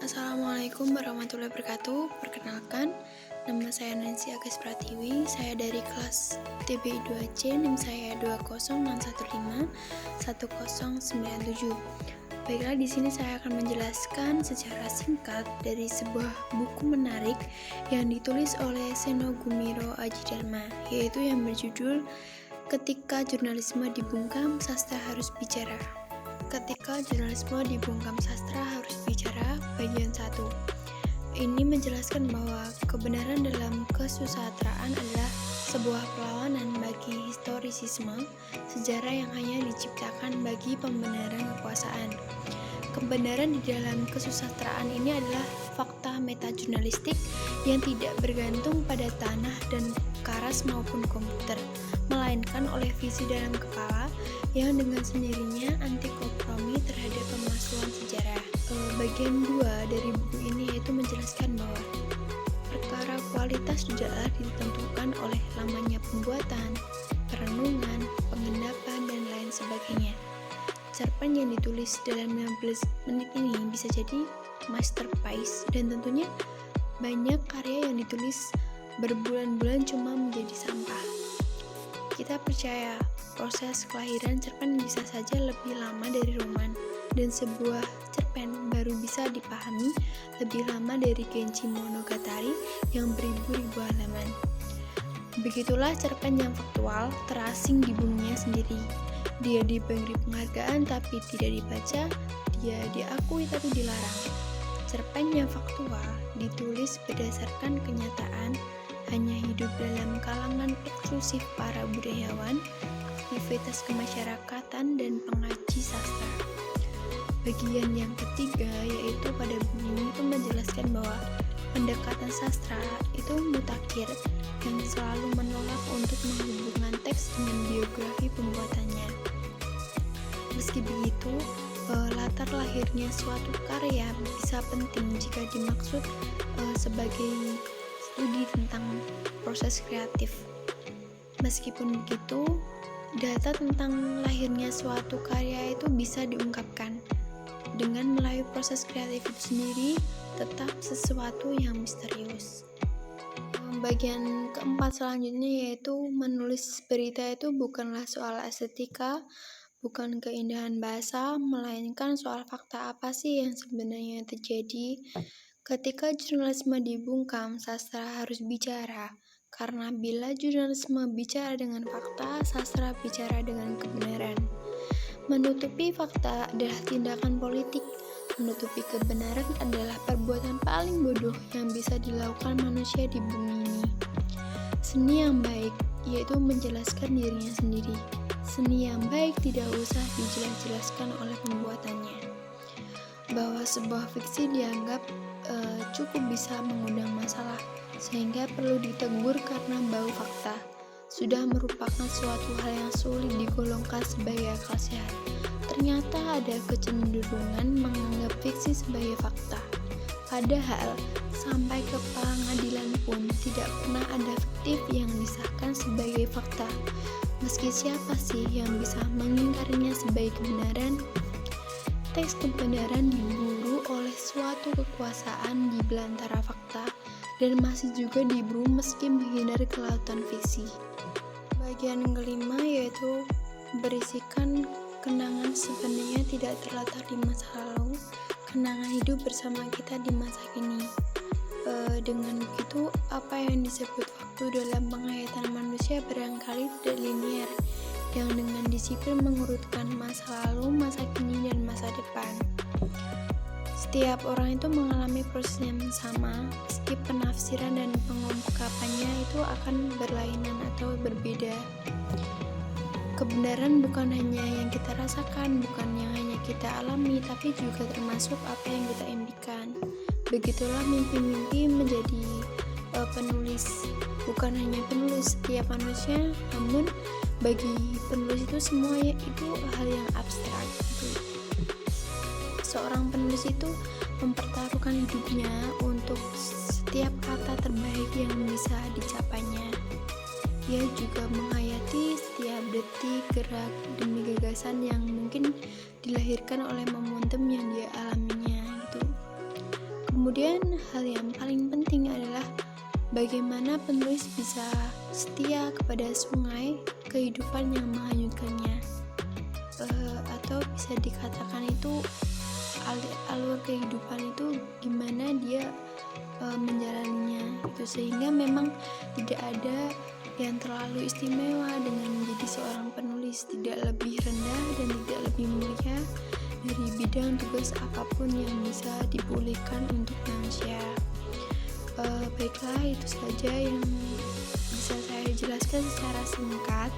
Assalamualaikum warahmatullahi wabarakatuh. Perkenalkan, nama saya Nancy Agus Pratiwi. Saya dari kelas TBI 2C, NIM saya 206151097. Baiklah, di sini saya akan menjelaskan secara singkat dari sebuah buku menarik yang ditulis oleh Seno Gumiro Aji Dharma, yaitu yang berjudul Ketika Jurnalisme Dibungkam, Sastra Harus Bicara. Ketika jurnalisme dibungkam, sastra harus bicara, bagian 1. Ini menjelaskan bahwa kebenaran dalam kesusastraan adalah sebuah perlawanan bagi historisisme sejarah yang hanya diciptakan bagi pembenaran kekuasaan. Kebenaran di dalam kesusastraan ini adalah fakta meta-jurnalistik yang tidak bergantung pada tanah dan karas maupun komputer, melainkan oleh visi dalam kepala yang dengan sendirinya anti kompromi terhadap pemalsuan sejarah. Bagian 2 dari buku ini yaitu menjelaskan bahwa perkara kualitas tidaklah ditentukan oleh lamanya pembuatan, perenungan, pengendapan, dan lain sebagainya. Cerpen yang ditulis dalam 15 menit ini bisa jadi masterpiece, dan tentunya banyak karya yang ditulis berbulan-bulan cuma menjadi sampah. Kita percaya proses kelahiran cerpen bisa saja lebih lama dari roman, dan sebuah cerpen baru bisa dipahami lebih lama dari Genji Monogatari yang beribu-ribu halaman. Begitulah cerpen yang faktual, terasing di buminya sendiri. Dia diberi penghargaan tapi tidak dibaca, dia diakui tapi dilarang. Cerpen yang faktual ditulis berdasarkan kenyataan, hanya hidup dalam kalangan eksklusif para budayawan, aktivitas kemasyarakatan, dan pengaji sastra. Bagian yang ketiga yaitu pada buku ini itu menjelaskan bahwa pendekatan sastra itu mutakhir yang selalu menolak untuk menghubungkan teks dengan biografi pembuatannya. Meski begitu, latar lahirnya suatu karya bisa penting jika dimaksud sebagai studi tentang proses kreatif. Meskipun begitu, data tentang lahirnya suatu karya itu bisa diungkapkan dengan melalui proses kreatif itu sendiri, tetap sesuatu yang misterius. Bagian keempat selanjutnya yaitu menulis berita itu bukanlah soal estetika, bukan keindahan bahasa, melainkan soal fakta apa sih yang sebenarnya terjadi. Ketika jurnalisme dibungkam, sastra harus bicara. Karena bila jurnalisme bicara dengan fakta, sastra bicara dengan kebenaran. Menutupi fakta adalah tindakan politik. Menutupi kebenaran adalah perbuatan paling bodoh yang bisa dilakukan manusia di bumi ini. Seni yang baik yaitu menjelaskan dirinya sendiri. Seni yang baik tidak usah dijelas-jelaskan oleh pembuatannya. Bahwa sebuah fiksi dianggap cukup bisa mengundang masalah, sehingga perlu ditegur karena bau fakta, sudah merupakan suatu hal yang sulit digolongkan sebagai akal sehat. Ternyata ada kecenderungan menganggap fiksi sebagai fakta. Padahal, sampai ke pengadilan pun tidak pernah ada fiktif yang disahkan sebagai fakta. Meski siapa sih yang bisa mengingkarinya sebagai kebenaran? Teks kebenaran diburu oleh suatu kekuasaan di belantara fakta dan masih juga diburu meski menghindari kelautan fiksi. Bagian kelima yaitu berisikan kenangan sebenarnya tidak terletak di masa lalu, kenangan hidup bersama kita di masa kini. Dengan begitu, apa yang disebut waktu dalam penghayatan manusia barangkali tidak linear, yang dengan disiplin mengurutkan masa lalu, masa kini, dan masa depan. Setiap orang itu mengalami proses yang sama, meski penafsiran dan pengungkapannya itu akan berlainan atau berbeda. Kebenaran bukan hanya yang kita rasakan, bukan yang hanya kita alami, tapi juga termasuk apa yang kita impikan. Begitulah mimpi-mimpi menjadi penulis. Bukan hanya penulis setiap manusia, namun bagi penulis itu semuanya itu hal yang abstrak. Seorang penulis itu mempertaruhkan hidupnya untuk setiap kata terbaik yang bisa dicapainya. Dia juga menghayati setiap detik, gerak, demi gagasan yang mungkin dilahirkan oleh momentum yang dia alaminya gitu. Kemudian hal yang paling penting adalah bagaimana penulis bisa setia kepada sungai kehidupan yang menghanyutkannya, atau bisa dikatakan itu alur kehidupan itu gimana dia menjalaninya itu, sehingga memang tidak ada yang terlalu istimewa dengan menjadi seorang penulis, tidak lebih rendah dan tidak lebih mulia dari bidang tugas apapun yang bisa dipulihkan untuk manusia. Baiklah, itu saja yang bisa saya jelaskan secara singkat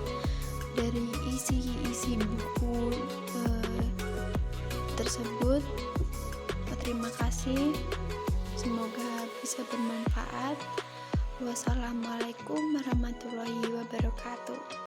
dari isi buku tersebut. Terima kasih, semoga bisa bermanfaat. Wassalamualaikum warahmatullahi wabarakatuh.